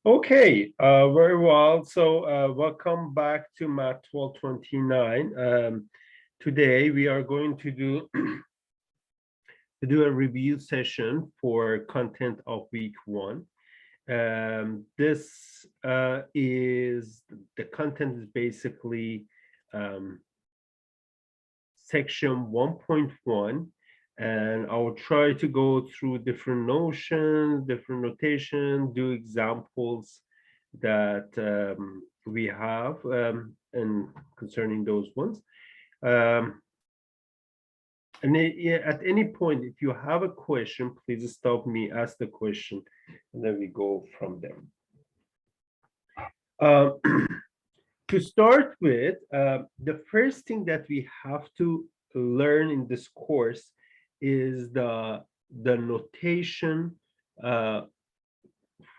Okay, very well. So welcome back to Math 1229. Today we are going to do a review session for content of week 1. This is the content is basically section 1.1, and I will try to go through different notions, different notation, do examples that we have and concerning those ones. And at any point, if you have a question, please stop me, ask the question, and then we go from there. To start with, the first thing that we have to learn in this course is the notation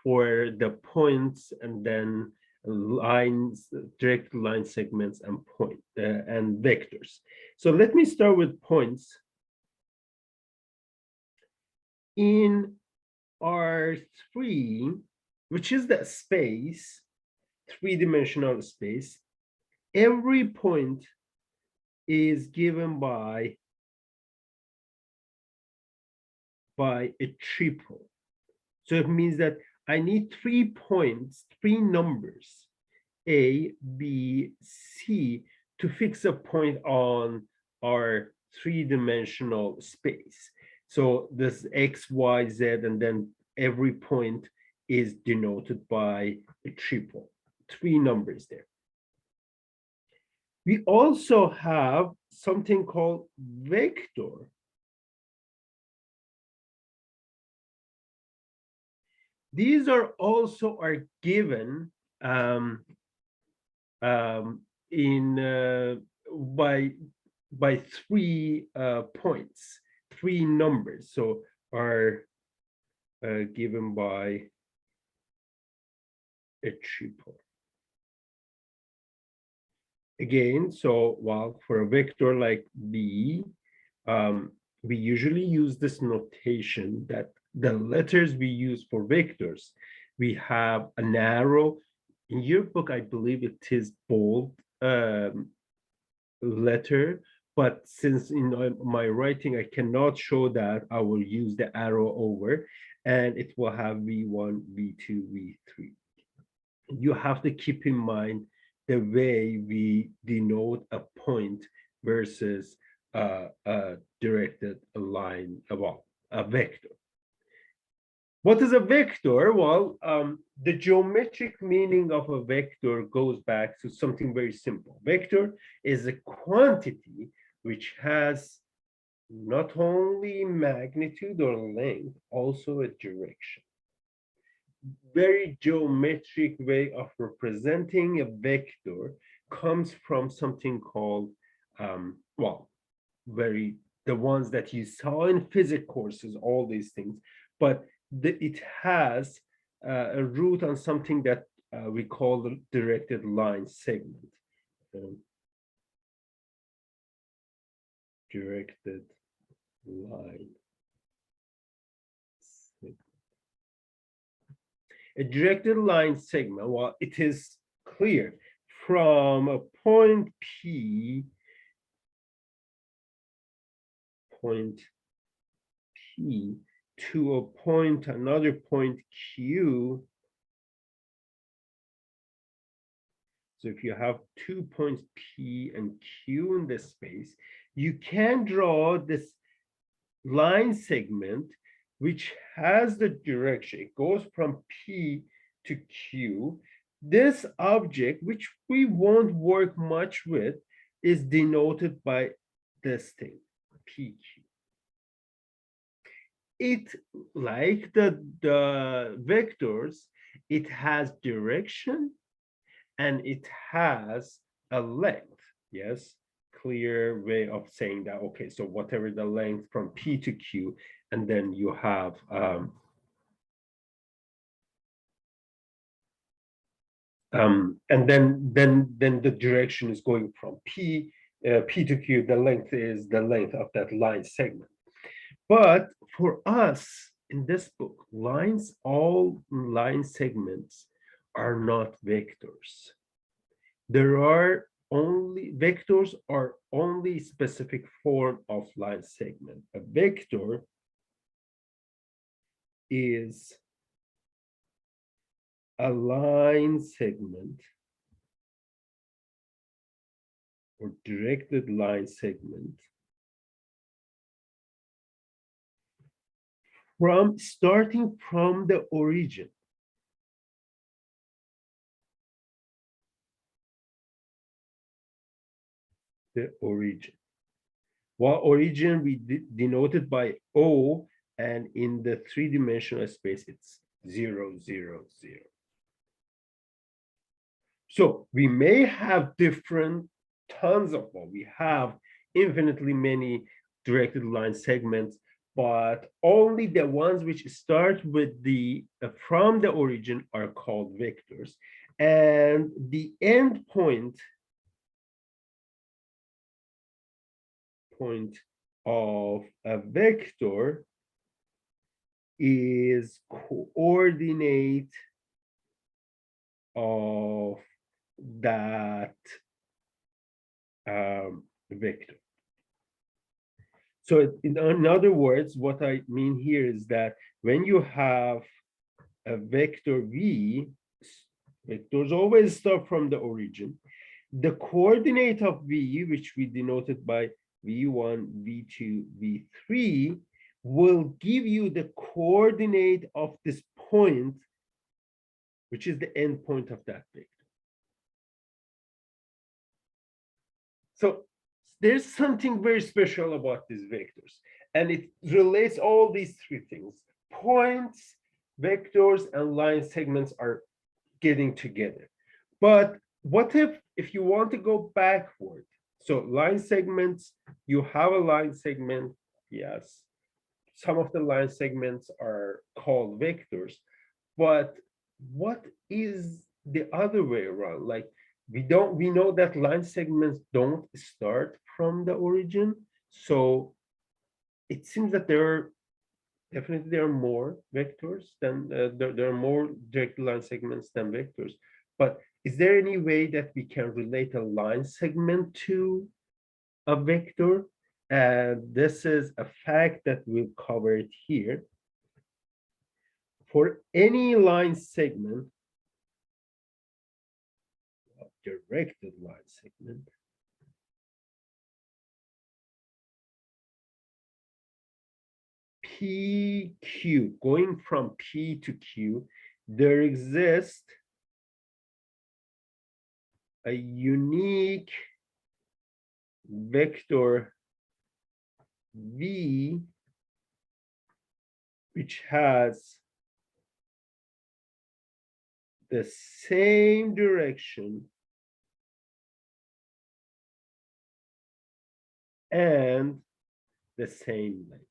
for the points and then lines, direct line segments and and vectors. So let me start with points. In R3, which is the space, three-dimensional space, every point is given by a triple. So it means that I need 3 points, 3 numbers, A, B, C, to fix a point on our three-dimensional space. So this X, Y, Z, and then every point is denoted by a triple, 3 numbers there. We also have something called vector. These are also given by 3 points, 3 numbers. So are given by a triple. Again, so while for a vector like B, we usually use this notation that the letters we use for vectors, we have an arrow. In your book, I believe it is bold letter, but since in my writing I cannot show that, I will use the arrow over, and it will have V1, V2, V3. You have to keep in mind the way we denote a point versus a directed line, well, a vector. What is a vector? Well, the geometric meaning of a vector goes back to something very simple. Vector is a quantity which has not only magnitude or length, also a direction. Very geometric way of representing a vector comes from something called, well, the ones that you saw in physics courses, all these things, but it has a root on something that we call the directed line segment. Directed line segment. A directed line segment, well, it is clear from a point P to a point, another point Q. So if you have 2 points P and Q in this space, you can draw this line segment which has the direction. It goes from P to Q. This object, which we won't work much with, is denoted by this thing, PQ. It, like the vectors, it has direction and it has a length. Yes, clear way of saying that. Okay, so whatever the length from P to Q, and then you have and then the direction is going from P to Q. The length is the length of that line segment. But for us in this book, all line segments are not vectors. Vectors are only specific form of line segment. A vector is a line segment or directed line segment starting from the origin. The origin. While origin we denoted by O, and in the three-dimensional space it's 0, 0, 0. So we may have different tons of them. We have infinitely many directed line segments, but only the ones which start with the from the origin are called vectors. And the end point of a vector is coordinate of that vector. So in other words, what I mean here is that when you have a vector v, vectors always start from the origin. The coordinate of v, which we denoted by v1, v2, v3, will give you the coordinate of this point, which is the end point of that vector. So there's something very special about these vectors, and it relates all these three things. Points, vectors, and line segments are getting together. But what if you want to go backward? So line segments, you have a line segment, yes. Some of the line segments are called vectors, but what is the other way around? Like we know that line segments don't start from the origin. So it seems that there are more vectors than there are more direct line segments than vectors. But is there any way that we can relate a line segment to a vector? And this is a fact that we'll cover it here. For any line segment, directed line segment, PQ, going from P to Q, there exists a unique vector V, which has the same direction and the same length.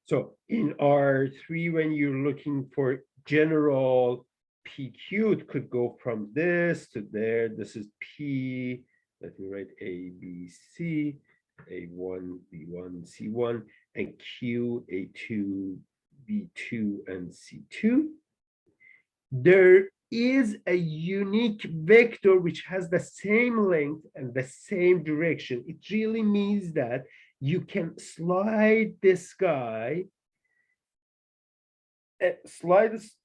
So in R3, when you're looking for general PQ, it could go from this to there. This is P. Let me write A, B, C, A1, B1, C1, and Q, A2, B2, and C2. There is a unique vector which has the same length and the same direction. It really means that you can slide this guy, slide this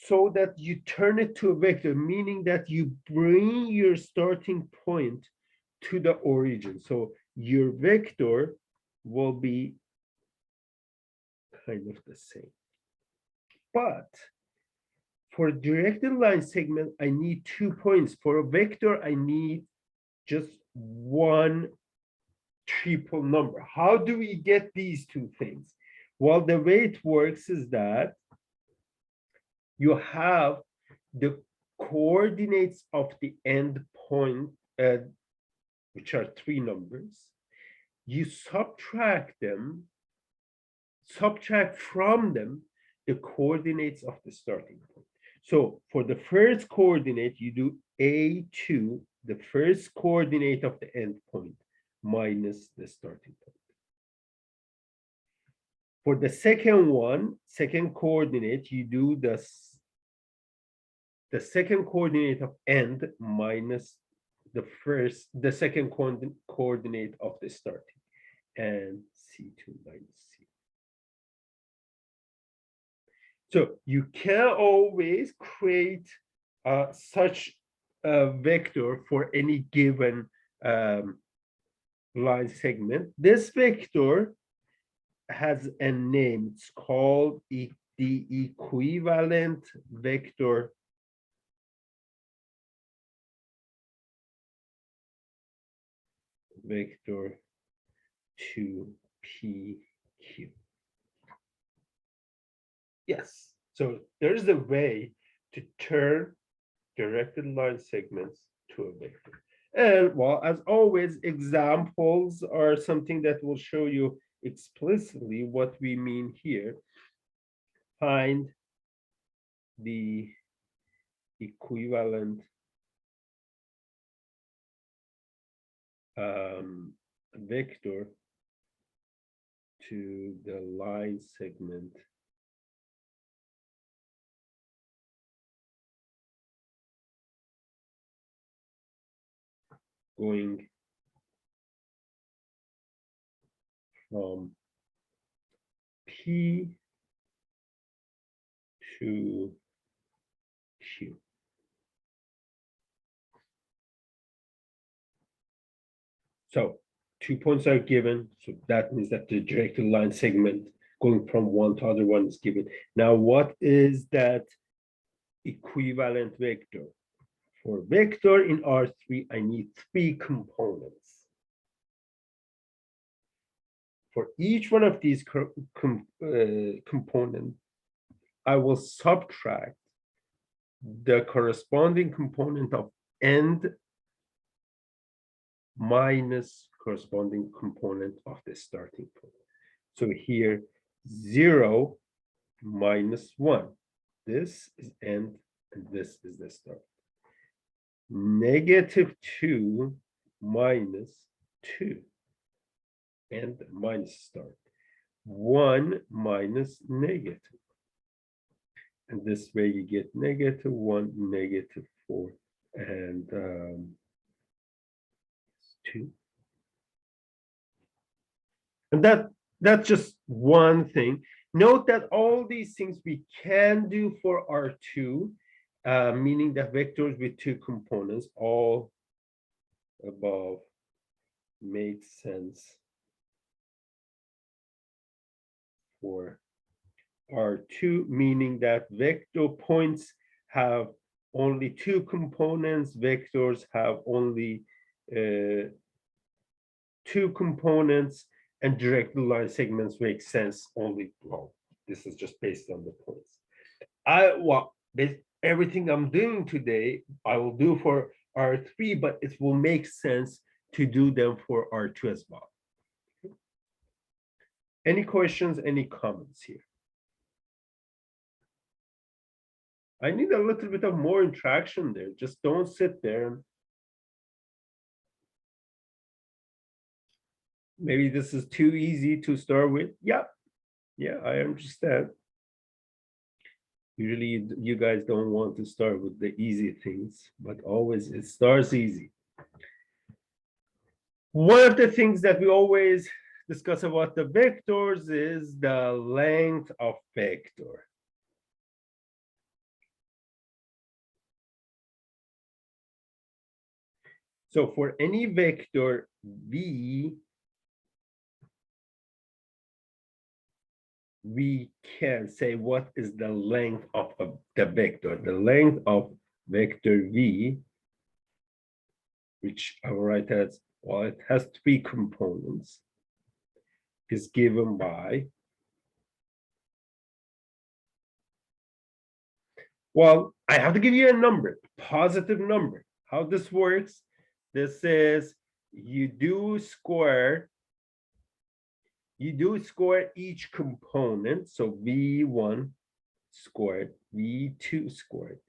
so that you turn it to a vector, meaning that you bring your starting point to the origin. So your vector will be kind of the same. But for a directed line segment, I need 2 points. For a vector, I need just one triple number. How do we get these two things? Well, the way it works is that you have the coordinates of the end point, which are 3 numbers. You subtract from them the coordinates of the starting point. So for the first coordinate, you do A2, the first coordinate of the end point, minus the starting point. For the second one, second coordinate, you do the second coordinate of end minus the second coordinate of the starting, and C2 minus C. So you can always create such a vector for any given line segment. This vector has a name. It's called the equivalent vector to PQ. Yes, so there's a way to turn directed line segments to a vector. And well, as always, examples are something that will show you explicitly what we mean here. Find the equivalent vector to the line segment going from P to Q. So 2 points are given. So that means that the directed line segment going from one to other one is given. Now, what is that equivalent vector? For vector in R3, I need 3 components. For each one of these components, I will subtract the corresponding component of end minus corresponding component of the starting point. So here, 0 minus 1. This is end, and this is the start. -2 minus 2, and minus start. 1 minus negative. And this way you get -1, -4, and 2. And that's just one thing. Note that all these things we can do for R2, meaning that vectors with 2 components, all above makes sense for R2, meaning that vector points have only 2 components, vectors have only 2 components, and directed line segments make sense only, well, this is just based on the points. Everything I'm doing today, I will do for R3, but it will make sense to do them for R2 as well. Any questions, any comments here? I need a little bit of more interaction there. Just don't sit there. And maybe this is too easy to start with. Yeah, I understand. Usually you guys don't want to start with the easy things, but always it starts easy. One of the things that we always discuss about the vectors is the length of vector. So for any vector v, we can say what is the length of the vector. The length of vector v, which I will write as, well, it has 3 components, is given by, well, I have to give you a number, positive number. How this works, this is you do square each component, so v1 squared, v2 squared,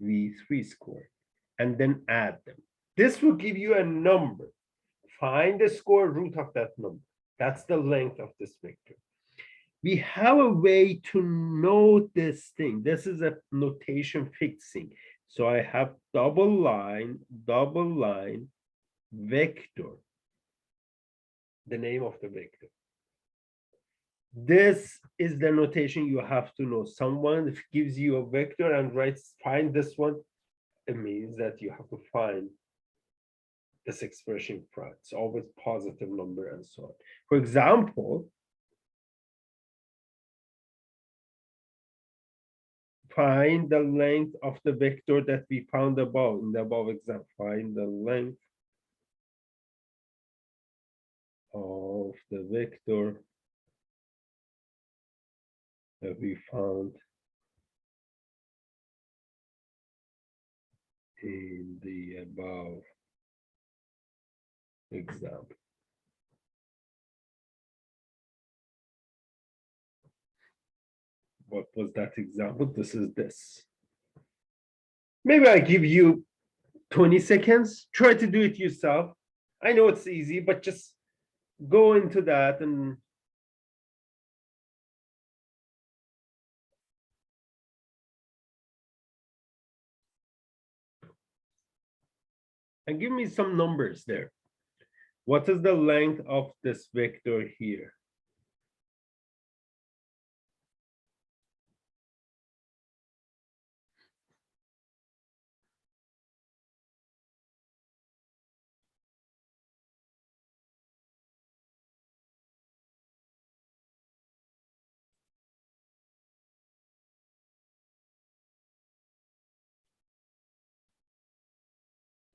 v3 squared, and then add them. This will give you a number. Find the square root of that number. That's the length of this vector. we have a way to note this thing. This is a notation fixing. So I have double line, vector, the name of the vector. This is the notation you have to know. Someone gives you a vector and writes, find this one. It means that you have to find this expression front. It's always positive number and so on. For example, find the length of the vector that we found above in the above example. Find the length of the vector that we found in the above example. What was that example? This is this. Maybe I give you 20 seconds. Try to do it yourself. I know it's easy, but just go into that and give me some numbers there. What is the length of this vector here?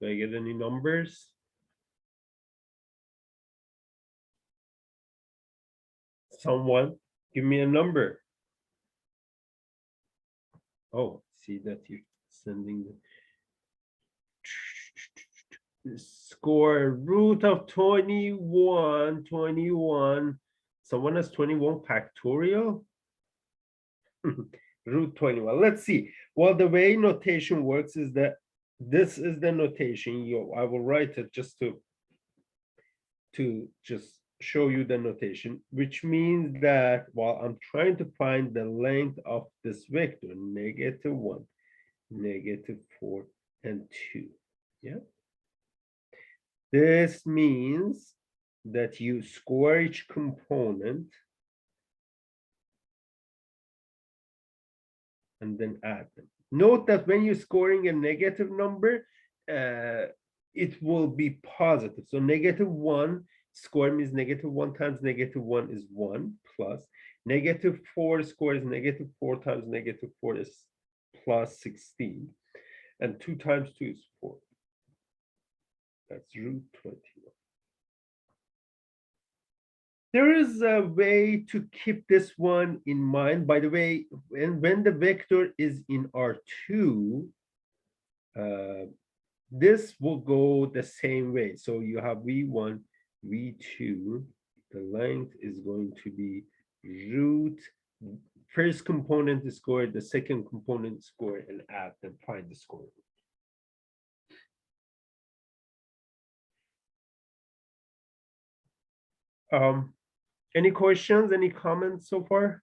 Do I get any numbers? Someone give me a number. Oh, see that you're sending the square root of 21. Someone has 21 factorial. Root 21. Let's see. Well, the way notation works is that this is the notation. I will write it just to just show you the notation, which means that while I'm trying to find the length of this vector, -1, -4, and 2. Yeah. This means that you square each component and then add them. Note that when you're scoring a negative number, it will be positive. So -1 square means -1 times -1 is 1 plus -4 square is -4 times -4 is plus 16. And 2 times 2 is 4. That's root 21. There is a way to keep this one in mind. By the way, when the vector is in R2, this will go the same way. So you have V1, V2. The length is going to be root. First component is squared, the second component is squared, and add and find the square root. Any questions, any comments so far?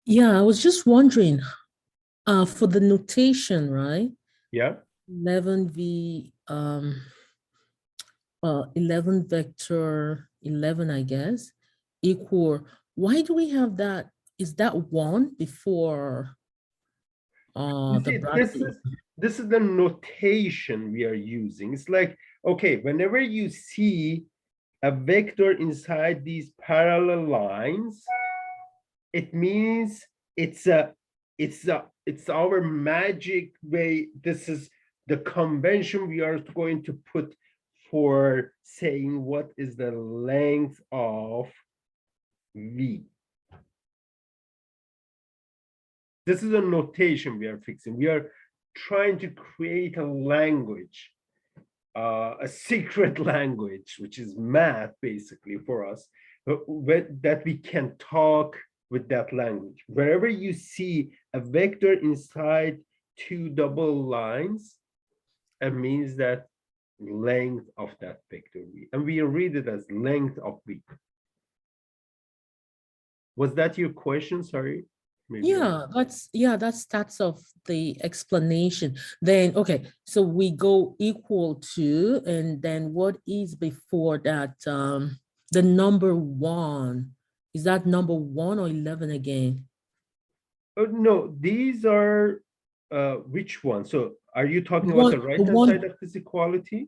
Yeah, I was just wondering, for the notation, right? Yeah. 11V, 11 vector 11, I guess, equal. Why do we have that? Is that 1 before the bracket? This is the notation we are using. It's like, okay, whenever you see a vector inside these parallel lines, it means it's our magic way. This is the convention we are going to put for saying what is the length of V. This is a notation we are fixing. We are trying to create a language, a secret language, which is math basically for us, that we can talk with that language. Wherever you see a vector inside two double lines, it means that length of that vector v, and we read it as length of v. Was that your question? Sorry. Maybe that starts off the explanation. Then, okay, so we go equal to, and then what is before that? The number 1. Is that number 1 or 11 again? Oh, no, these are which one? So are you talking about the The right-hand one, side of this equality?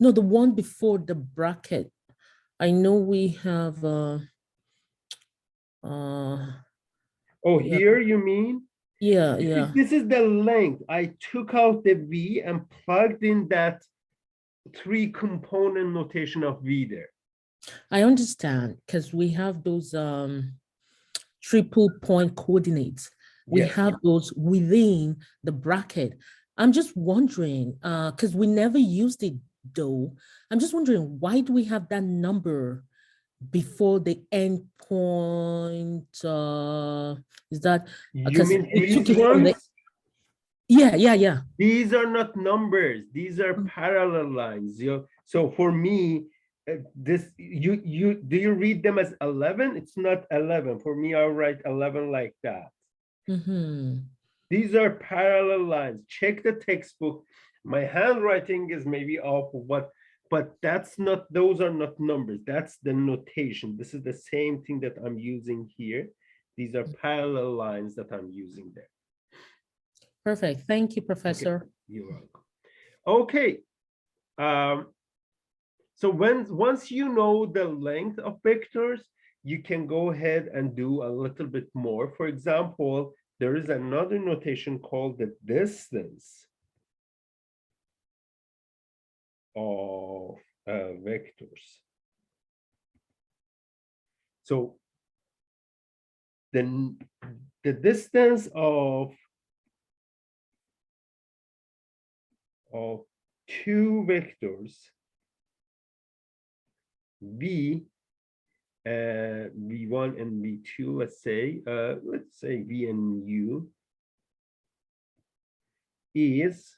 no, the one before the bracket. I know we have Oh, yeah, here you mean? yeah. This is the length. I took out the v and plugged in that 3-component notation of v there. I understand, because we have those triple point coordinates. We Yes. have those within the bracket. I'm just wondering, because we never used it though. I'm just wondering, why do we have that number before the end point? Is that You because mean we took these it from the, ones? yeah. These are not numbers. These are parallel lines. So for me, this do you read them as 11? It's not 11. For me, I'll write 11 like that. These are parallel lines. Check the textbook. My handwriting is maybe off, but that's not, those are not numbers. That's the notation. This is the same thing that I'm using here. These are parallel lines that I'm using there. Perfect. Thank you, Professor. Okay. You're welcome. Okay. So once you know the length of vectors, you can go ahead and do a little bit more. For example, there is another notation called the distance of vectors. So then the distance of two vectors v, v1 and v2, let's say v and u, is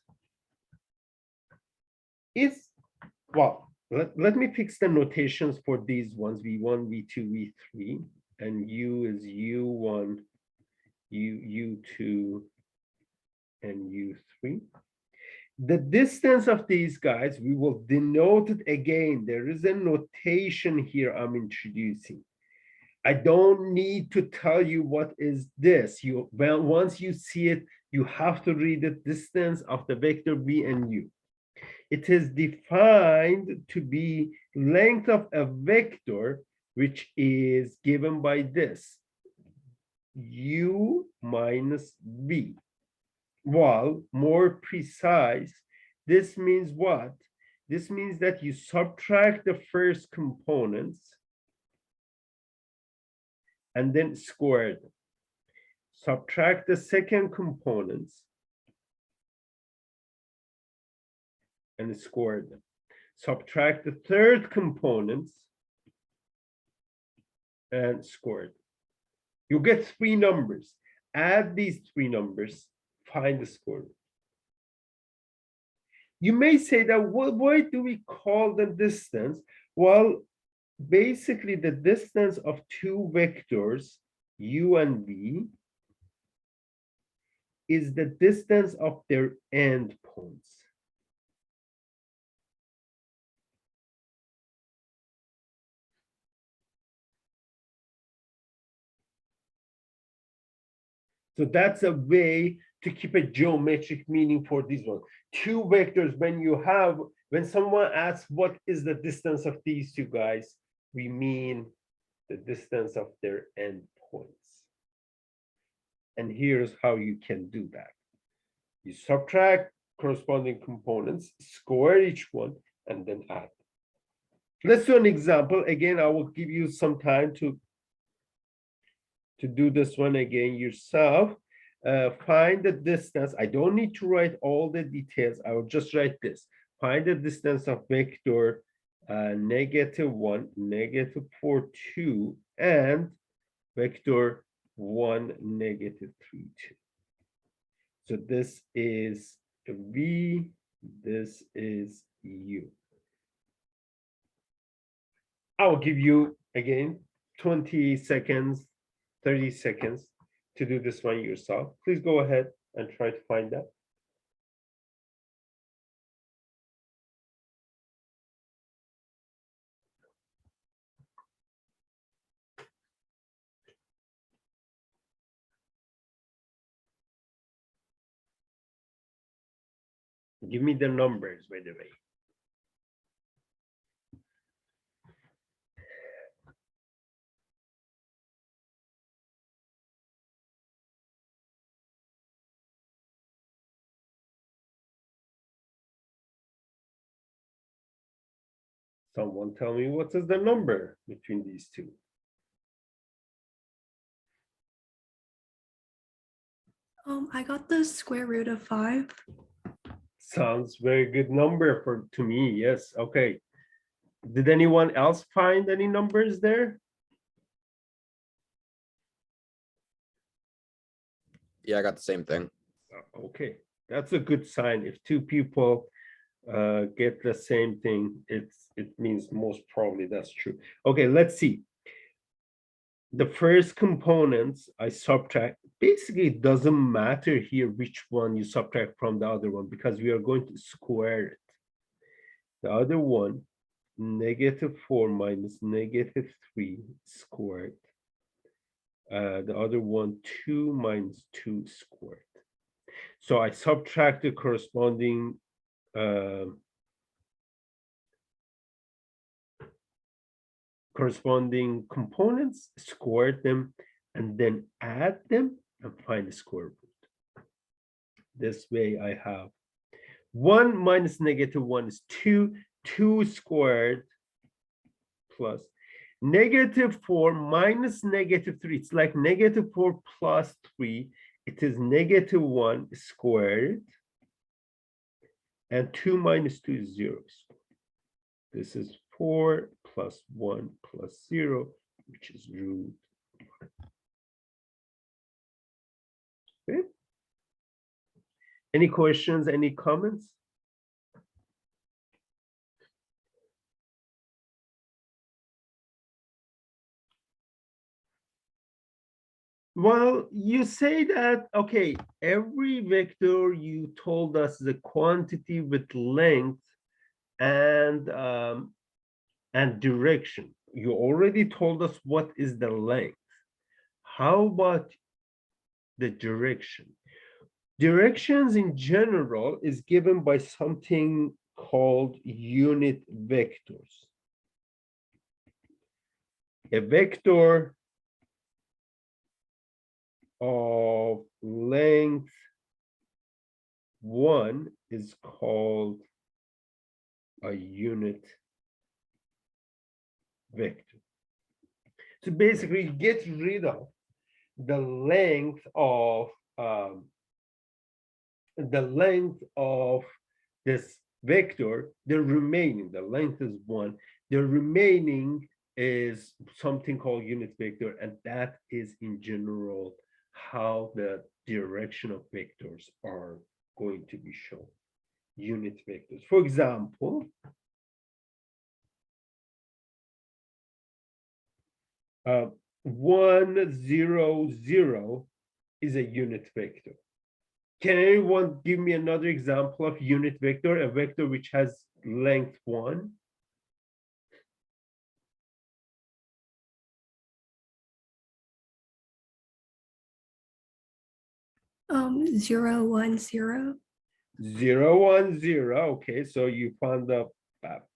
well, let me fix the notations for these ones, v1, v2, v3, and u is u1, u2, and u3. The distance of these guys, we will denote it again. There is a notation here I'm introducing. I don't need to tell you what is this. Once you see it, you have to read the distance of the vector v and u. It is defined to be length of a vector, which is given by this, u minus v. Well, more precise, this means what? This means that you subtract the first components and then square them. Subtract the second components and square them. Subtract the third components and square them. You get 3 numbers. Add these 3 numbers, find the square root. You may say that, why do we call the distance? Well, basically the distance of 2 vectors, u and v, is the distance of their endpoints. So that's a way to keep a geometric meaning for this one. 2 vectors, when someone asks what is the distance of these 2 guys, we mean the distance of their endpoints. And here's how you can do that. You subtract corresponding components, square each one, and then add. Let's do an example. Again, I will give you some time to do this one again yourself. Find the distance. I don't need to write all the details. I will just write this. Find the distance of vector -1, -4, 2, and vector 1, -3, 2. So this is v, this is you. I will give you again 20 seconds, 30 seconds to do this one yourself. Please go ahead and try to find that. Give me the numbers, by the way. Someone tell me what is the number between these two. I got the square root of 5. Sounds very good number to me. Yes. Okay. Did anyone else find any numbers there? Yeah, I got the same thing. Okay, that's a good sign. If two people get the same thing, it means most probably that's true. Okay, let's see. The first components I subtract. Basically, it doesn't matter here which one you subtract from the other one because we are going to square it. The other one, -4 minus -3 squared. The other one, 2 minus 2 squared. So I subtract the corresponding components, square them, and then add them and find the square root. This way I have 1 minus -1 is 2, 2 squared plus -4 minus -3. It's like -4 plus 3. It is -1 squared. And 2 minus 2 is 0. This is 4 plus 1 plus 0, which is root 1. Okay. Any questions, any comments? Well, you say that, okay, every vector you told us the quantity with length and direction. You already told us what is the length. How about the direction? Directions in general is given by something called unit vectors. A vector of length 1 is called a unit vector. So basically, get rid of the length of this vector. The remaining, the length is 1. The remaining is something called unit vector, and that is in general how the direction of vectors are going to be shown. Unit vectors. For example, 1, 0, 0 is a unit vector. Can anyone give me another example of unit vector, a vector which has length 1? Um, 0, 1, 0. 0, 1, 0. Okay, so you found the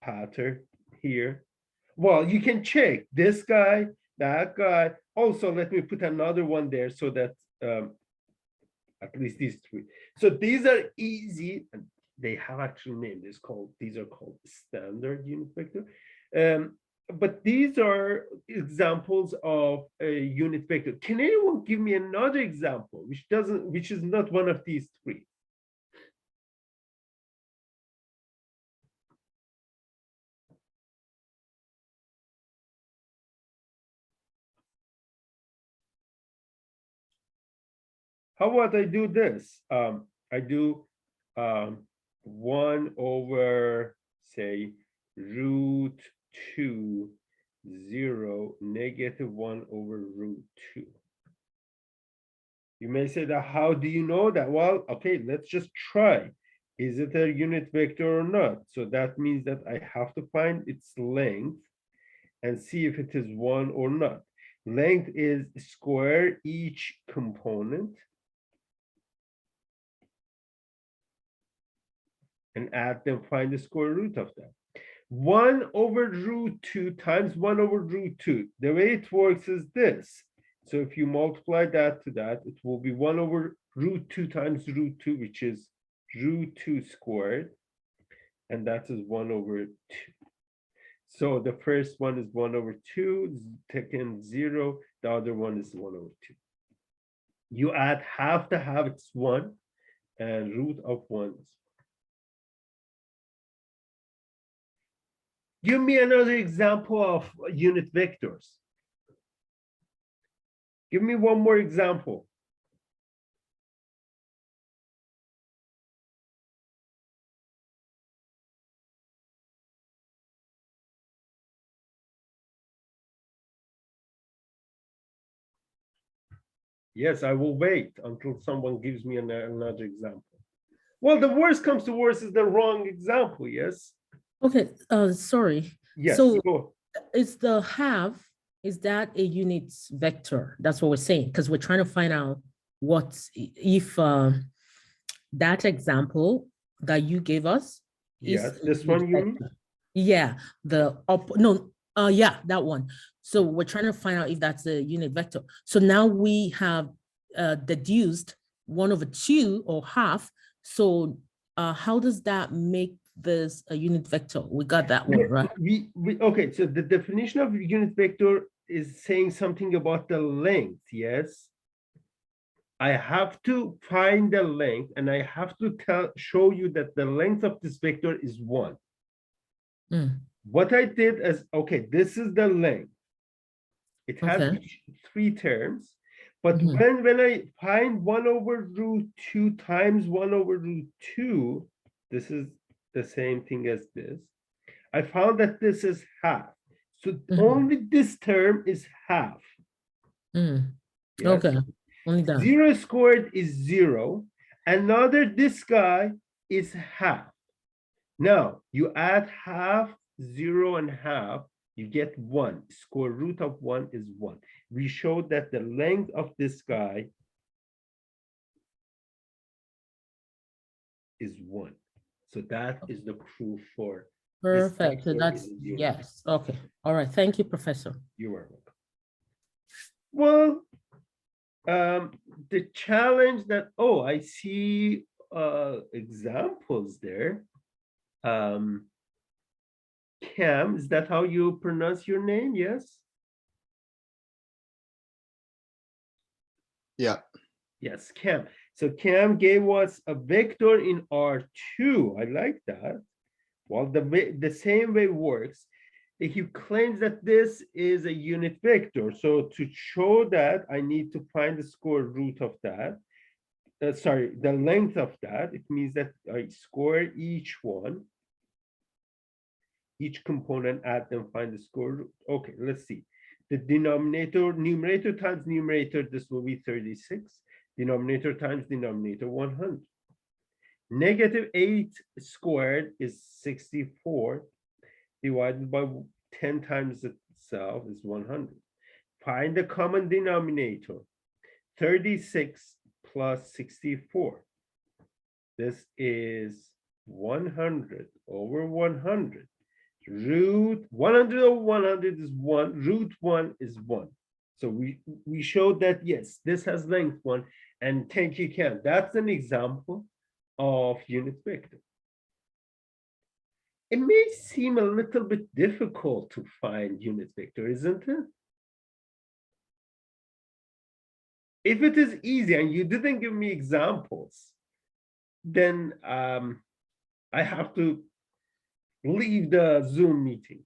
pattern here. Well, you can check this guy, that guy. Also, let me put another one there so that at least these 3. So these are easy, and they have actually named this called, these are called standard unit vector. But these are examples of a unit vector. Can anyone give me another example which is not one of these 3? How about I do this? I do 1 over say root 2, 0, -1 over root 2. You may say that, how do you know that? Well, okay, let's just try. Is it a unit vector or not? So that means that I have to find its length and see if it is 1 or not. Length is square each component and add them, find the square root of that. 1 over root 2 times 1 over root 2. The way it works is this. So if you multiply that to that, it will be 1 over root 2 times root 2, which is root 2 squared. And that is 1 over 2. So the first one is 1 over 2, second 0, the other one is 1 over 2. You add half to half, it's 1, and root of 1 is 1. Give me another example of unit vectors. Give me one more example. Yes, I will wait until someone gives me another example. Well, the worst comes to worst is the wrong example, yes? Okay, sorry. Yes, So go. is the half, is that a unit vector? That's what we're saying, because we're trying to find out what if that example that you gave us is Yes, a this unit one you mean? vector. Yeah, the up, no, yeah, that one. So we're trying to find out if that's a unit vector. So now we have deduced 1 over 2 or half. So how does that make this a unit vector? We got that one, right? Okay, so the definition of unit vector is saying something about the length, yes? I have to find the length and I have to show you that the length of this vector is 1. Mm. What I did is, okay, this is the length. It has Okay. 3 terms, but Mhm. when I find 1 over root 2 times 1 over root 2, this is the same thing as this. I found that this is half. So only this term is half. Mm. Yes? Okay, only that. 0 squared is 0. Another, this guy is half. Now, you add half, 0, and half, you get 1. Square root of 1 is 1. We showed that the length of this guy is 1. So that is the proof for this Perfect. So vector that's, is a unit. yes. Okay. All right. Thank you, Professor. You are welcome. Well, the challenge that, oh, I see examples there. Cam, is that how you pronounce your name? Yes? Yeah. Yes, Cam. So Cam gave us a vector in R2. I like that. Well, the same way works. He claims that this is a unit vector. So to show that, I need to find the square root of that. Sorry, the length of that. It means that I square each one, each component, add them, find the square root. Okay, let's see. The denominator, numerator times numerator, this will be 36. Denominator times denominator, 100. -8 squared is 64. Divided by 10 times itself is 100. Find the common denominator. 36 plus 64. This is 100 over 100. Root 100 over 100 is 1. Root 1 is 1. So we showed that, yes, this has length 1. And thank you, Ken. That's an example of unit vector. It may seem a little bit difficult to find unit vector, isn't it? If it is easy and you didn't give me examples, then I have to leave the Zoom meeting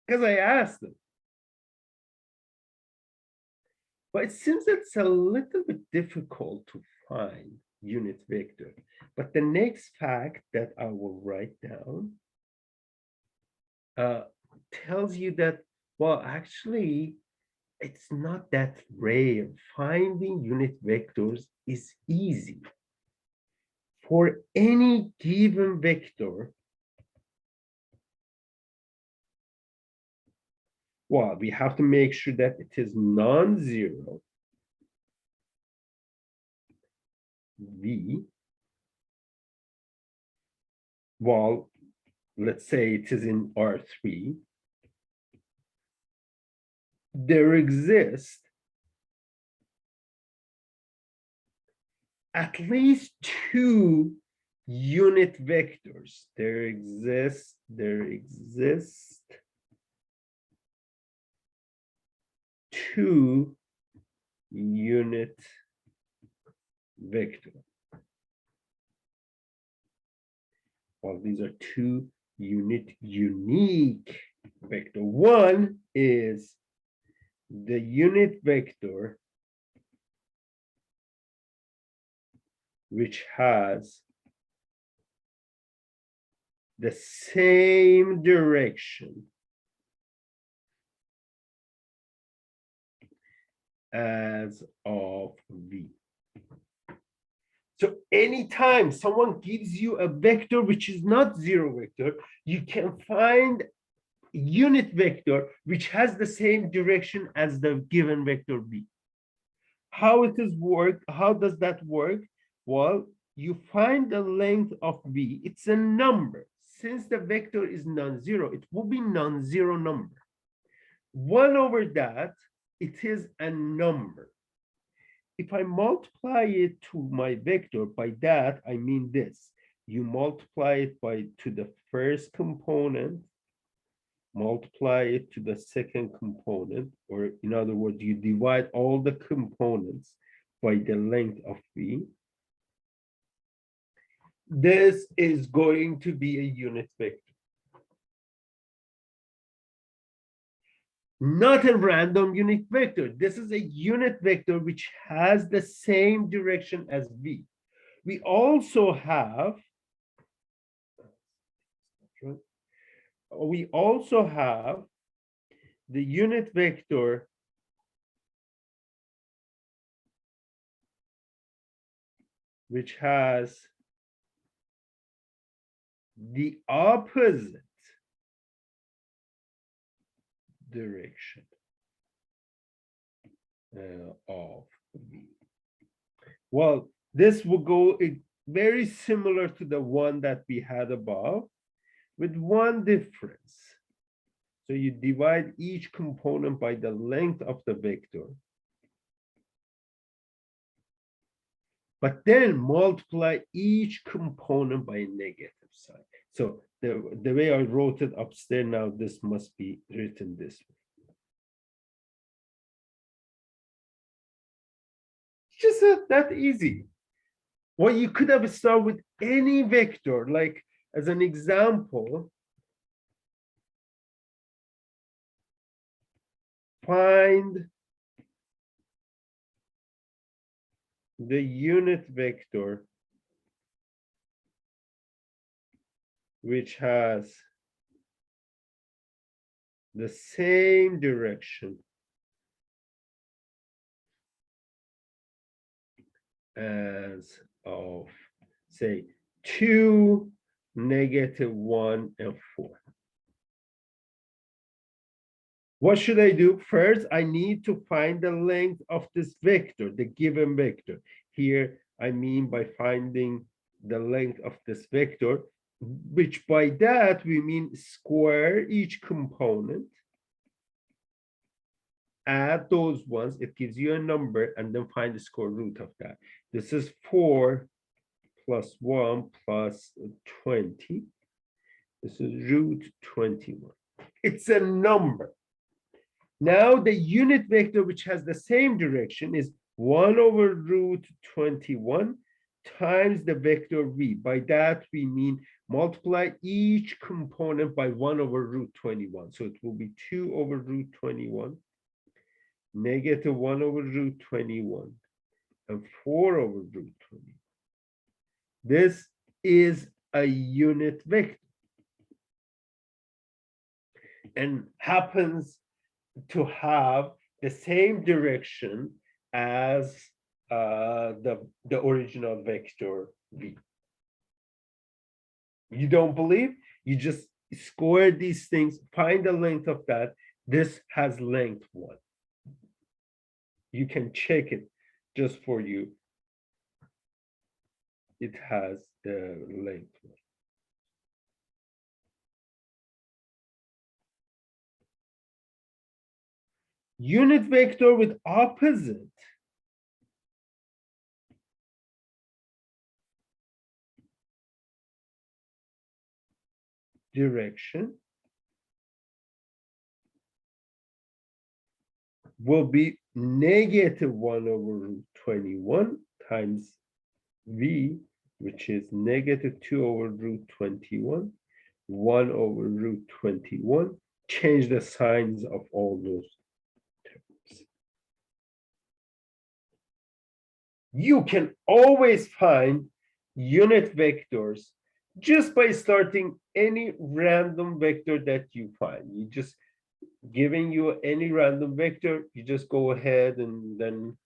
because I asked them. But it seems it's a little bit difficult to find unit vector. But the next fact that I will write down tells you that, well, actually, it's not that rare. Finding unit vectors is easy. For any given vector, well, we have to make sure that it is non-zero. V, well, let's say it is in R3. There exist at least two unit vectors. There exist two unit vector. Well, these are two unique vector. One is the unit vector which has the same direction as of V. So anytime someone gives you a vector which is not zero vector, you can find unit vector which has the same direction as the given vector V. How it is work? How does that work? Well, you find the length of V. It's a number. Since the vector is non-zero, it will be non-zero number. 1 over that, it is a number. If I multiply it to my vector, by that, I mean this. You multiply it to the first component, multiply it to the second component, or in other words, you divide all the components by the length of V. This is going to be a unit vector. Not a random unit vector. This is a unit vector which has the same direction as V. We also have the unit vector which has the opposite direction of V. Well, this will go very similar to the one that we had above, with one difference. So you divide each component by the length of the vector, but then multiply each component by a negative sign. So the way I wrote it upstairs now, this must be written this way. It's just that easy. Well, you could have started with any vector, like as an example, find the unit vector which has the same direction as of, say, 2, -1, and 4. What should I do? First, I need to find the length of this vector, the given vector. Here, I mean by finding the length of this vector, which by that we mean square each component, add those ones, it gives you a number, and then find the square root of that. This is 4 plus 1 plus 20. This is root 21. It's a number. Now the unit vector which has the same direction is 1 over root 21 times the vector V. By that we mean multiply each component by 1 over root 21. So it will be 2 over root 21, -1 over root 21, and 4 over root 20. This is a unit vector. and happens to have the same direction as the original vector v. You don't believe? You just square these things, find the length of that. This has length 1. You can check it just for you. It has the length 1. Unit vector with opposite direction will be -1/√21 times v, which is -2/√21, 1/√21. Change the signs of all those terms. You can always find unit vectors just by starting any random vector that you find. You just giving you any random vector, you just go ahead and then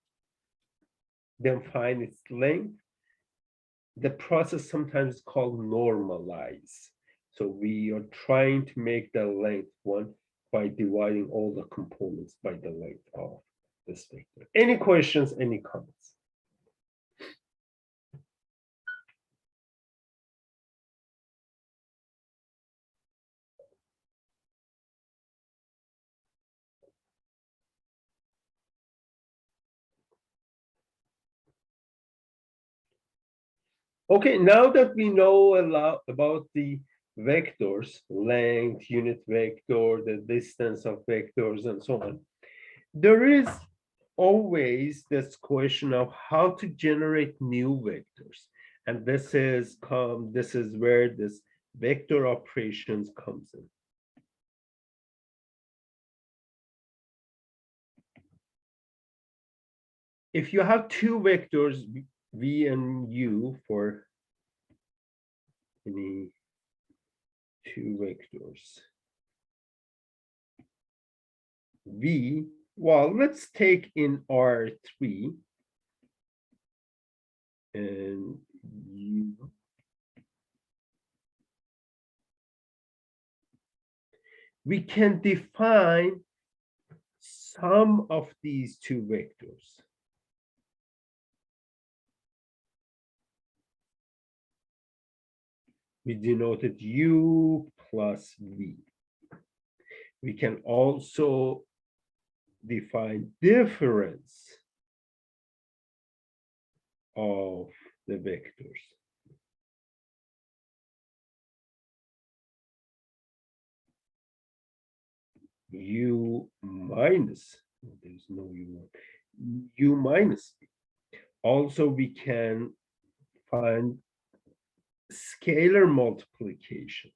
find its length. The process sometimes is called normalize. So we are trying to make the length 1 by dividing all the components by the length of this vector. Any questions, any comments? Okay, now that we know a lot about the vectors, length, unit vector, the distance of vectors, and so on, there is always this question of how to generate new vectors. And this is where this vector operations comes in. If you have two vectors, v and u, for any two vectors, v, well, let's take in R3 and u. We can define some of these two vectors. We denoted u plus v. We can also define difference of the vectors. U minus, there's no u, u minus v. Also, we can find scalar multiplication.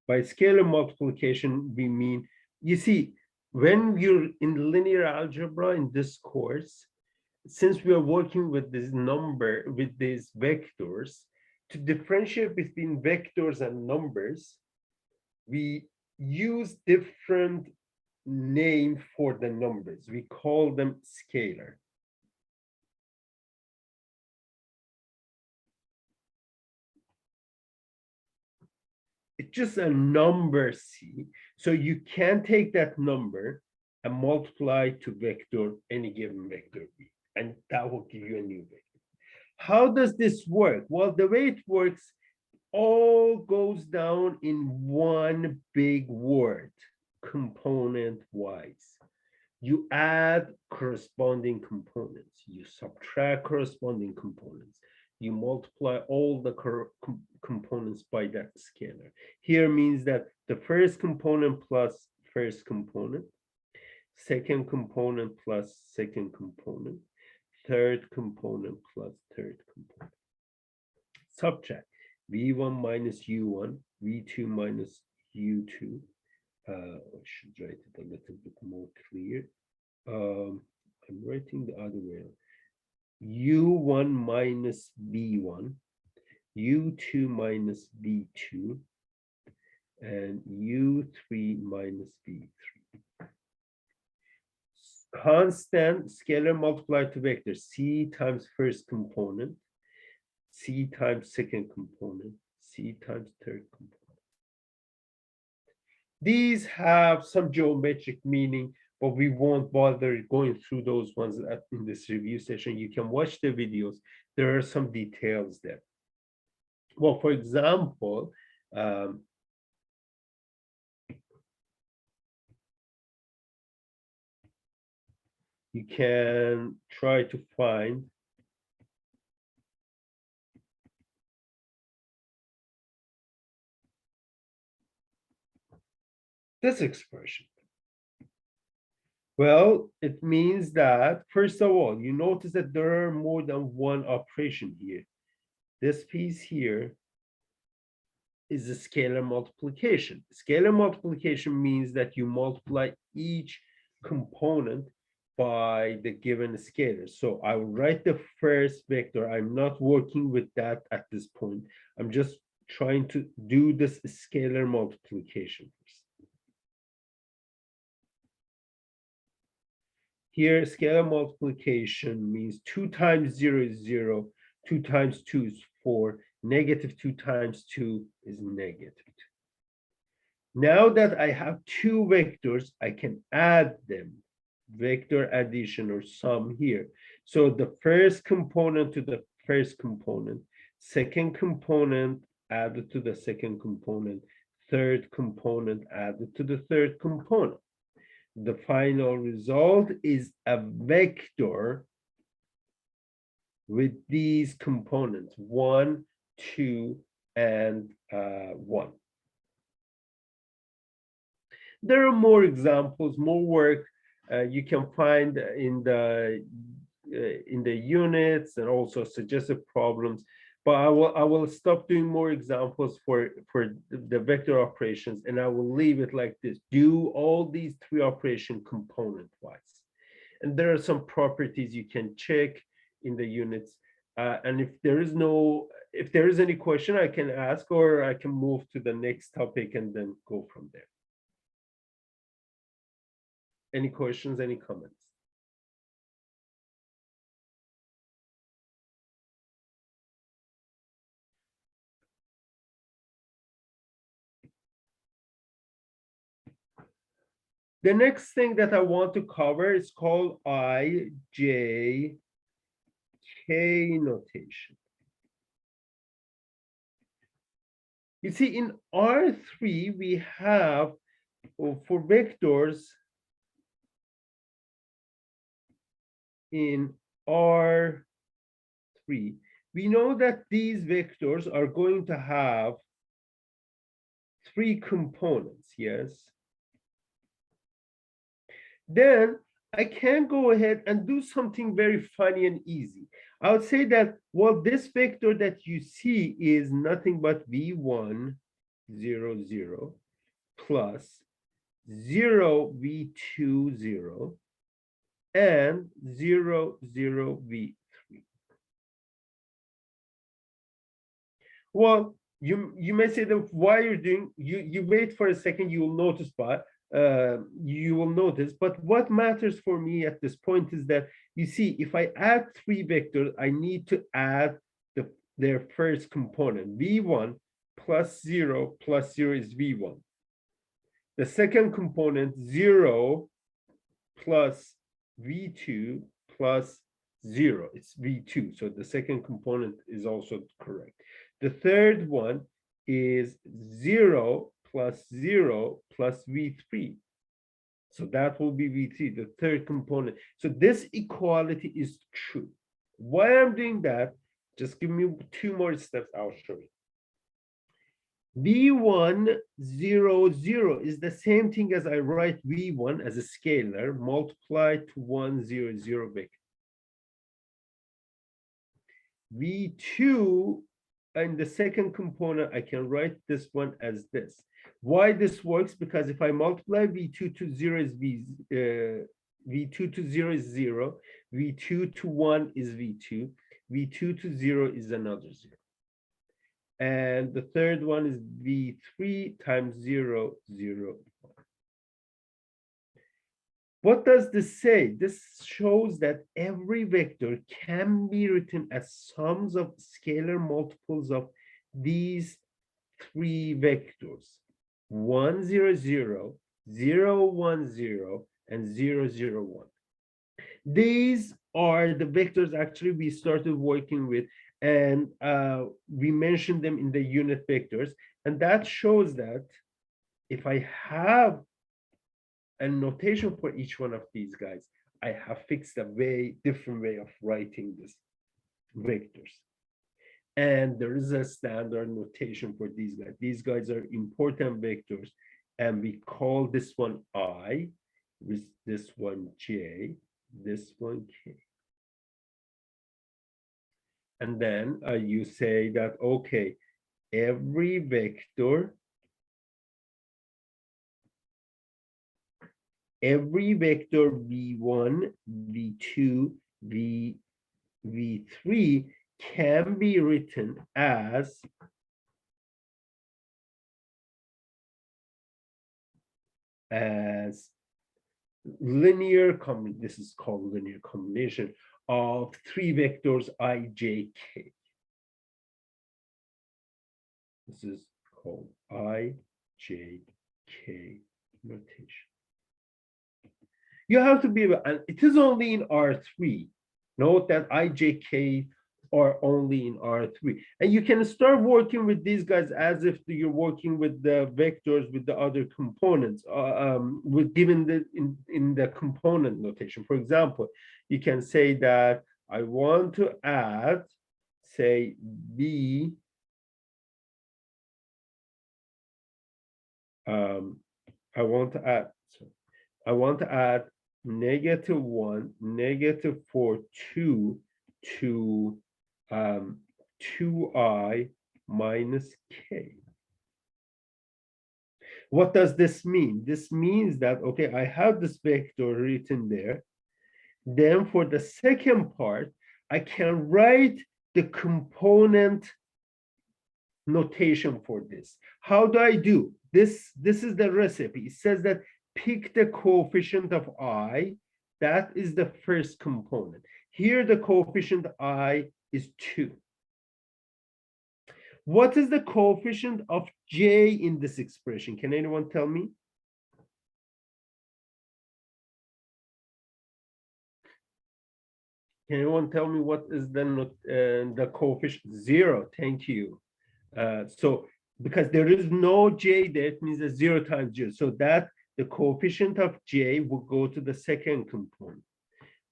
By scalar multiplication, we mean, you see, when you're in linear algebra in this course, since we are working with this number, with these vectors, to differentiate between vectors and numbers, we use different name for the numbers. We call them scalar. It's just a number C. So you can take that number and multiply to vector, any given vector V, and that will give you a new vector. How does this work? Well, the way it works, all goes down in one big word, component wise. You add corresponding components, you subtract corresponding components, you multiply all the components by that scalar. Here means that the first component plus first component, second component plus second component, third component plus third component. Subtract v1 minus u1, v2 minus u2. I should write it a little bit more clear. I'm writing the other way. u1 minus v1, u2 minus v2, and u3 minus v3. Constant scalar multiplied to vector c times first component, c times second component, c times third component. These have some geometric meaning, but we won't bother going through those ones in this review session. You can watch the videos. There are some details there. Well, for example, you can try to find this expression. Well, it means that, first of all, you notice that there are more than one operation here. This piece here is a scalar multiplication. Scalar multiplication means that you multiply each component by the given scalar. So I will write the first vector. I'm not working with that at this point. I'm just trying to do this scalar multiplication first. Here, scalar multiplication means 2 times 0 is 0, 2 times 2 is 4, negative 2 times 2 is negative 2. Now that I have two vectors, I can add them, vector addition or sum here. So the first component to the first component, second component added to the second component, third component added to the third component. The final result is a vector with these components, 1, 2, and 1. There are more examples, more work you can find in the units and also suggested problems. But I will stop doing more examples for the vector operations, and I will leave it like this. Do all these three operations component-wise. And there are some properties you can check in the units. And if there is any question, I can ask, or I can move to the next topic and then go from there. Any questions, any comments? The next thing that I want to cover is called IJK notation. You see, in R3, we have, for vectors in R3, we know that these vectors are going to have three components, yes? Then I can go ahead and do something very funny and easy. I would say that, well, this vector that you see is nothing but v1, 0, 0, plus 0, v2, 0, and 0, 0, v3. Well, you may say that why you're doing, you wait for a second, you will notice, but but what matters for me at this point is that, you see, if I add three vectors, I need to add their first component. V1 plus 0 is V1. The second component, 0 plus V2 plus 0, it's V2. So the second component is also correct. The third one is 0 plus 0 plus V3. So that will be V3, the third component. So this equality is true. Why I'm doing that, just give me 2 more steps, I'll show you. V1, 0, 0 is the same thing as I write V1 as a scalar multiplied to 1, 0, 0 vector. V2 and the second component, I can write this one as this. Why this works? Because if I multiply V2 to 0 is V2 to 0 is 0, V2 to 1 is V2. V2 to 0 is another 0. And the third one is V3 times 0, 0, 1. What does this say? This shows that every vector can be written as sums of scalar multiples of these three vectors: 1, 0, 0, 0, 1, 0, and 0, 0, 1. These are the vectors actually we started working with, and we mentioned them in the unit vectors. And that shows that if I have a notation for each one of these guys, I have fixed a different way of writing these vectors. And there is a standard notation for these guys. These guys are important vectors, and we call this one I, this one J, this one K. And then you say that, okay, every vector V1, V2, V3 can be written as linear combination. This is called linear combination of three vectors I, J, K. This is called I, J, K notation. You have to be, and it is only in R3. Note that I, J, K are only in R3. And you can start working with these guys as if you're working with the vectors with the other components, given the in the component notation. For example, you can say that I want to add, say, B, I want to add -1, -4, 2 to 2I minus K. What does this mean? This means that, okay, I have this vector written there. Then for the second part, I can write the component notation for this. How do I do this? This is the recipe. It says that pick the coefficient of I. That is the first component. Here, the coefficient I is 2. What is the coefficient of J in this expression? Can anyone tell me? Can anyone tell me what is the coefficient? 0. Thank you. So because there is no J there, it means that 0 times 0. So that the coefficient of J will go to the second component.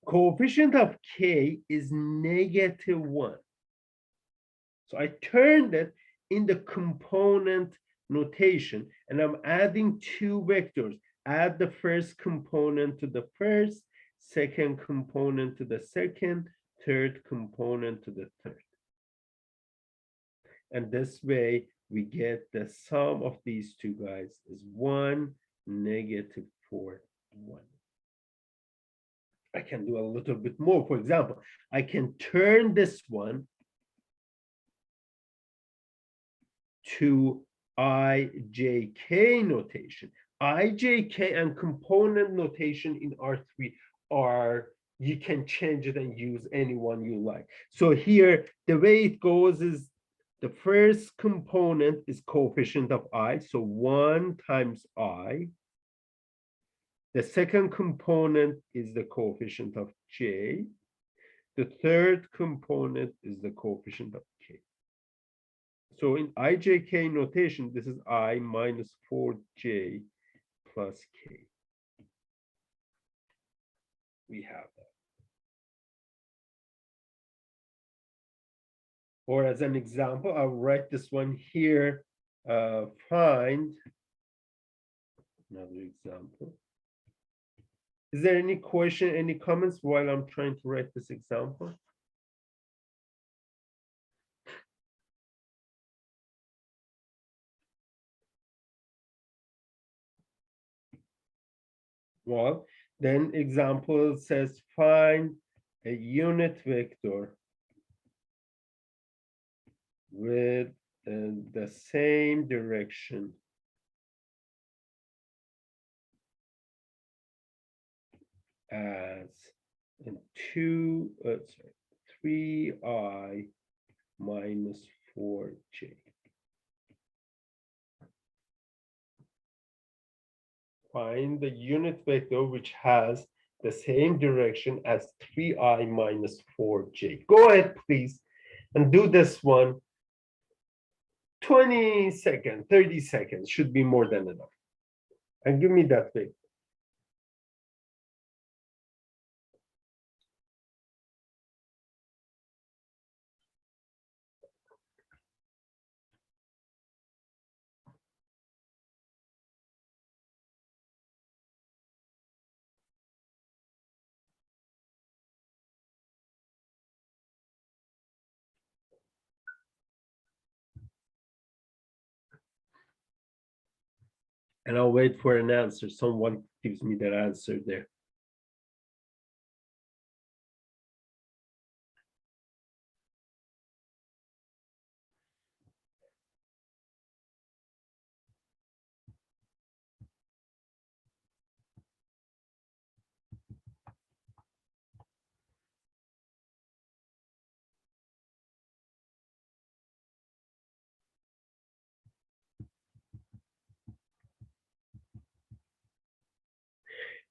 Coefficient of K is -1. So I turned it in the component notation, and I'm adding two vectors. Add the first component to the first, second component to the second, third component to the third. And this way, we get the sum of these two guys is 1, -4, 1. I can do a little bit more. For example, I can turn this one to IJK notation. IJK and component notation in R3 are, you can change it and use any one you like. So here, the way it goes is the first component is coefficient of I, so 1 times I. The second component is the coefficient of J. The third component is the coefficient of K. So in IJK notation, this is I minus 4J plus K. We have that. Or as an example, I'll write this one here. Find another example. Is there any question, any comments while I'm trying to write this example? Well, then example says find a unit vector with the same direction as 3i minus 4j. Find the unit vector which has the same direction as 3i minus 4j. Go ahead, please, and do this one. 20 seconds, 30 seconds should be more than enough. And give me that vector. And I'll wait for an answer. Someone gives me that answer there.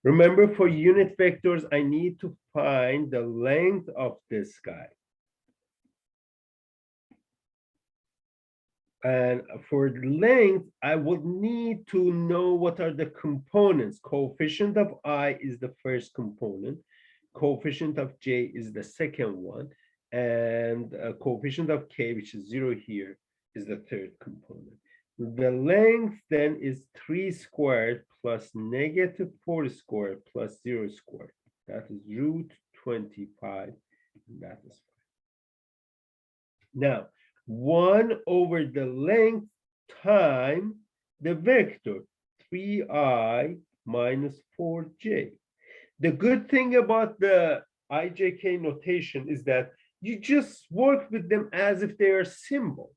Remember, for unit vectors, I need to find the length of this guy. And for length, I would need to know what are the components. Coefficient of I is the first component. Coefficient of j is the second one. And coefficient of k, which is 0 here, is the third component. The length then is 3 squared plus negative 4 squared plus 0 squared. That is root 25. And that is fine. Now, 1 over the length time the vector 3i minus 4j. The good thing about the ijk notation is that you just work with them as if they are symbols.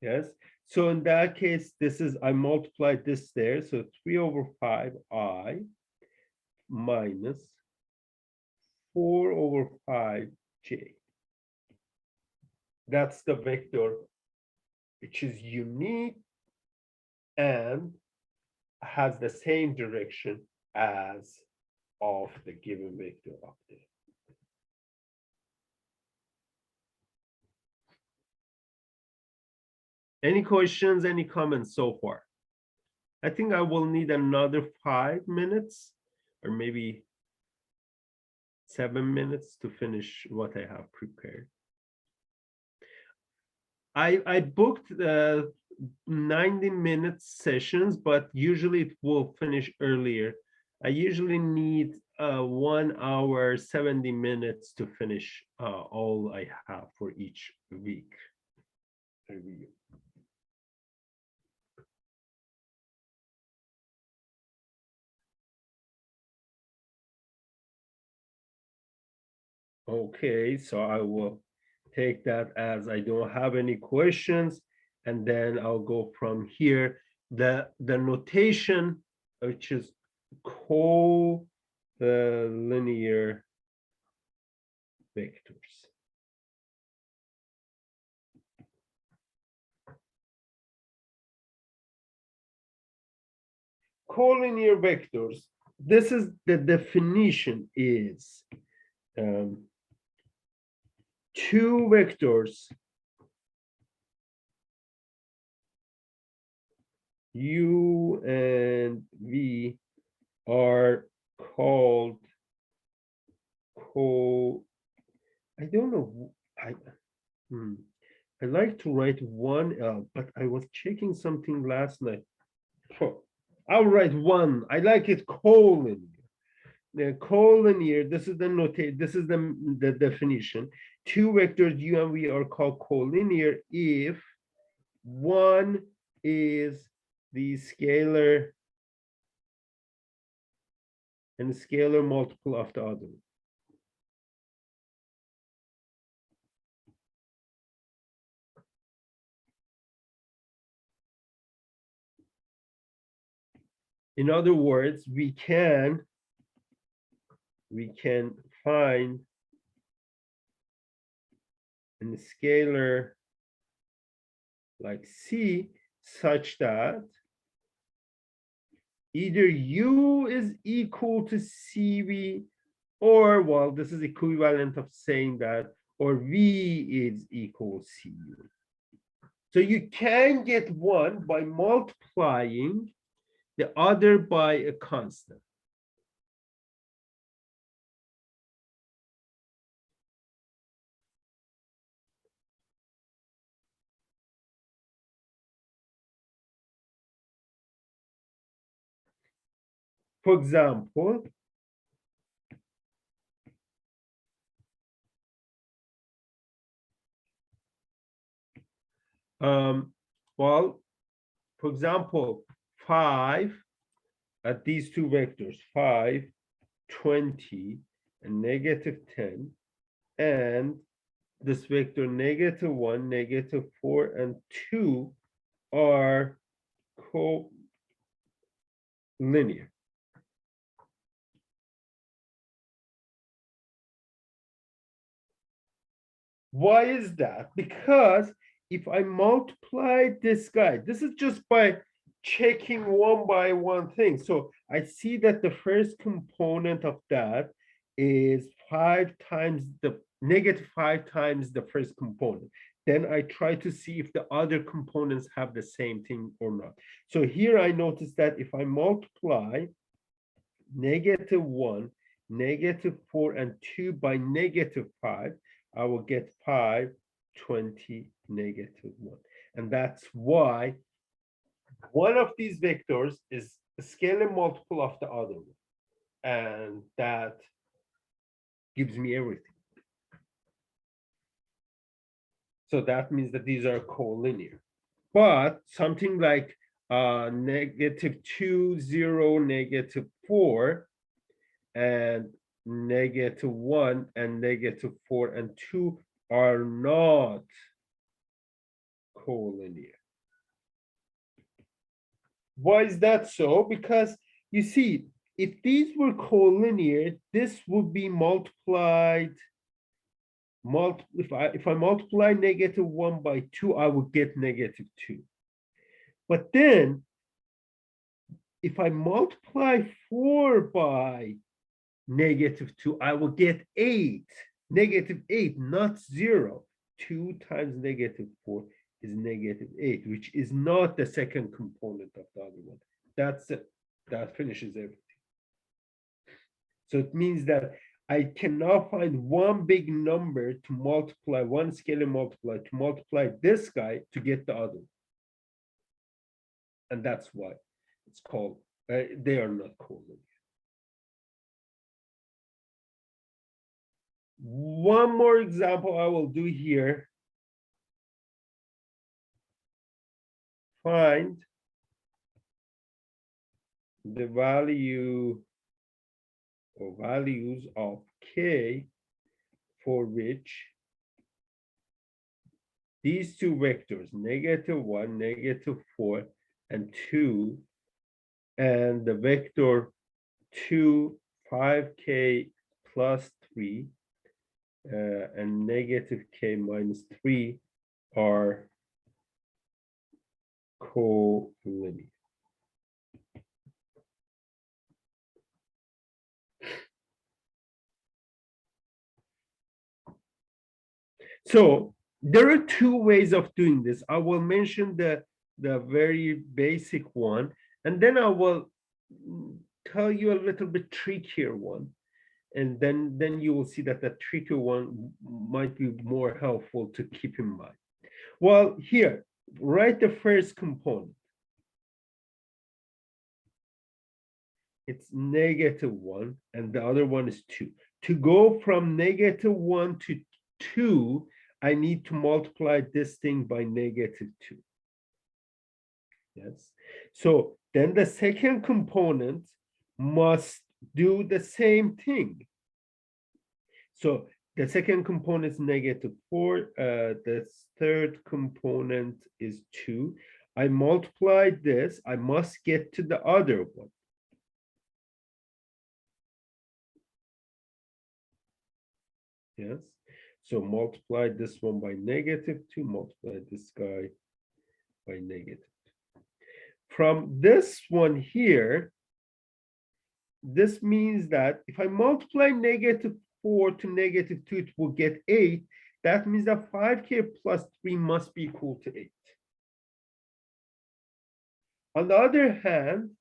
Yes. So in that case, this is, I multiplied this there. So 3 over 5i minus 4 over 5j. That's the vector which is unique and has the same direction as of the given vector up there. Any questions, any comments so far? I think I will need another 5 minutes or maybe 7 minutes to finish what I have prepared. I booked 90-minute sessions, but usually it will finish earlier. I usually need 1 hour, 70 minutes to finish all I have for each week review. Okay, so I will take that as I don't have any questions, and then I'll go from here. The notation, which is collinear vectors. Collinear vectors, this is the definition is 2 vectors u and v are called I don't know. I like to write 1L, but I was checking something last night. I'll write 1. I like it collinear. The collinear, this is the notation, this is the definition. 2 vectors u and v are called collinear if one is the scalar and the scalar multiple of the other. In other words, we can find a scalar like C such that either U is equal to CV, or, well, this is equivalent of saying that, or V is equal to CU. So you can get one by multiplying the other by a constant. For example, well, for example, 5 at these two vectors, 5, 20, and -10, and this vector -1, -4, and 2 are collinear. Why is that? Because if I multiply this guy, this is just by checking one by one thing. So I see that the first component of that is 5 times the -5 times the first component. Then I try to see if the other components have the same thing or not. So here I notice that if I multiply -1, -4, and 2 by -5, I will get 5, 20, -1. And that's why one of these vectors is a scalar multiple of the other one. And that gives me everything. So that means that these are collinear. But something like -2, 0, -4, and -1 and -4 and 2 are not collinear. Why is that so? Because you see, if these were collinear, this would be multiplied. If I multiply -1 by 2, I would get -2. But then if I multiply 4 by -2, I will get 8, -8, not 0. 2 times -4 is -8, which is not the second component of the other one. That's it. That finishes everything. So it means that I cannot find one big number to multiply, one scalar multiply to multiply this guy to get the other. And that's why it's called, they are not collinear. One more example I will do here. Find the value or values of k for which these two vectors, -1, -4, and 2, and the vector 2, 5k plus 3, and -k minus 3 are collinear. So there are two ways of doing this. I will mention the very basic one, and then I will tell you a little bit trickier one. And then you will see that the trickier one might be more helpful to keep in mind. Well, here, write the first component. It's -1, and the other one is 2. To go from -1 to 2, I need to multiply this thing by -2. Yes. So then the second component must do the same thing. So the second component is -4. The third component is 2. I multiply this. I must get to the other one. Yes. So multiply this one by -2, multiply this guy by negative. From this one here, this means that if I multiply -4 to -2, it will get 8. That means that 5k plus 3 must be equal to 8. On the other hand,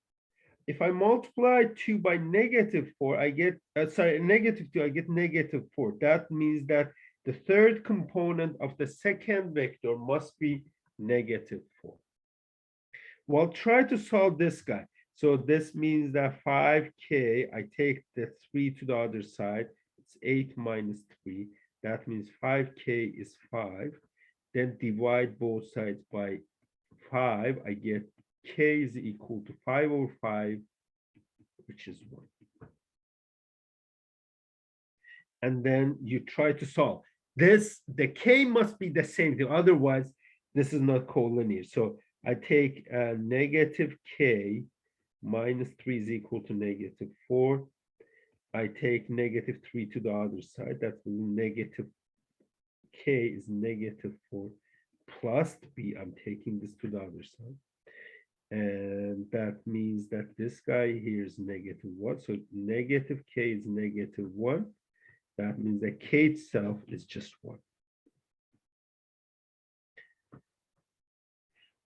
if I multiply 2 by -4, I get, -2, I get -4. That means that the third component of the second vector must be -4. Well, try to solve this guy. So this means that 5k, I take the 3 to the other side, it's 8 minus 3. That means 5k is 5. Then divide both sides by 5. I get k is equal to 5 over 5, which is 1. And then you try to solve. The k must be the same thing, otherwise this is not collinear. So I take -k minus 3 is equal to -4. I take -3 to the other side. That's negative k is -4 plus b. I'm taking this to the other side. And that means that this guy here is -1. So negative k is -1. That means that k itself is just 1.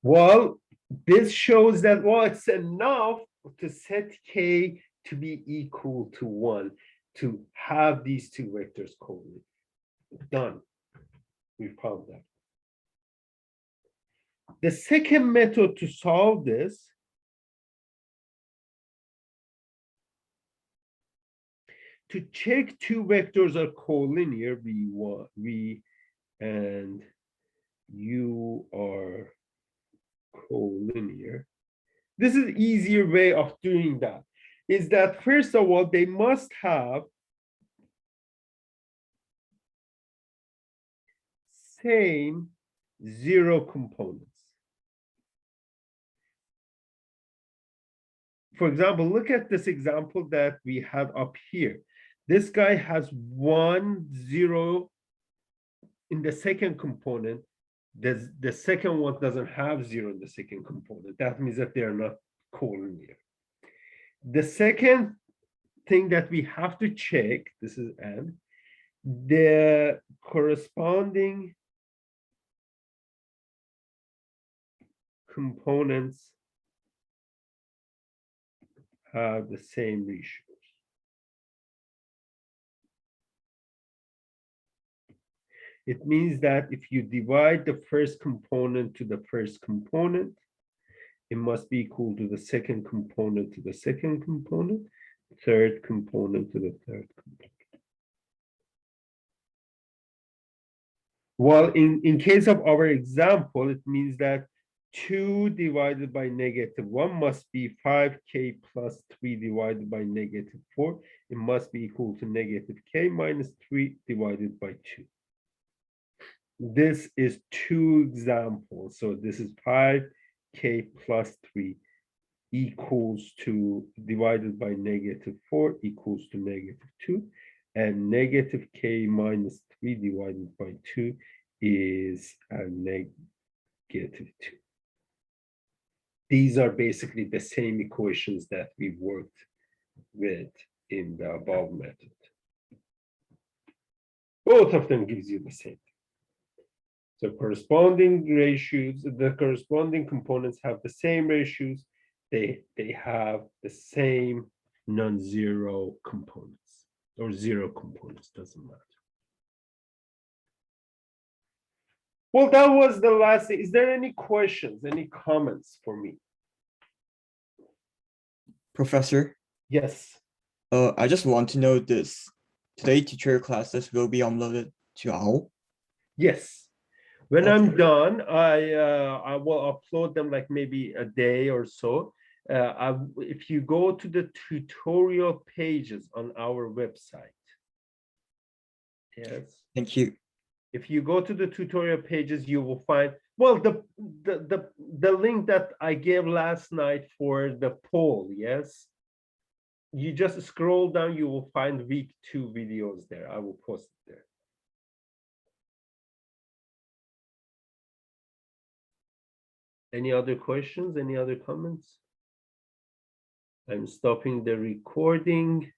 Well, this shows that, well, it's enough to set k to be equal to 1 to have these two vectors collinear. Done. We found that. The second method to solve this to check two vectors are collinear, v and u are collinear. This is an easier way of doing that. Is that first of all, they must have same 0 components. For example, look at this example that we have up here. This guy has 1, 0 in the second component. The second one doesn't have 0 in the second component. That means that they are not collinear. The second thing that we have to check, this is n, the corresponding components have the same ratios. It means that if you divide the first component to the first component, it must be equal to the second component to the second component, third component to the third component. Well, in case of our example, it means that 2 divided by -1 must be 5k plus 3 divided by -4. It must be equal to -k minus 3 divided by 2. This is 2 examples. So this is 5k plus 3 equals to, divided by -4 equals to -2. And -k minus 3 divided by 2 is a -2. These are basically the same equations that we worked with in the above method. Both of them gives you the same. So corresponding ratios, the corresponding components have the same ratios. They have the same non-zero components, or 0 components, doesn't matter. Well, that was the last thing. Is there any questions, any comments for me? Professor, Yes. I just want to know this. Today tutorial classes will be uploaded to OWL? Yes. When Okay. I'm done, I will upload them like maybe a day or so. If you go to the tutorial pages on our website. Yes. Thank you. If you go to the tutorial pages, you will find, well, the link that I gave last night for the poll, yes. You just scroll down, you will find week 2 videos there. I will post it there. Any other questions? Any other comments? I'm stopping the recording.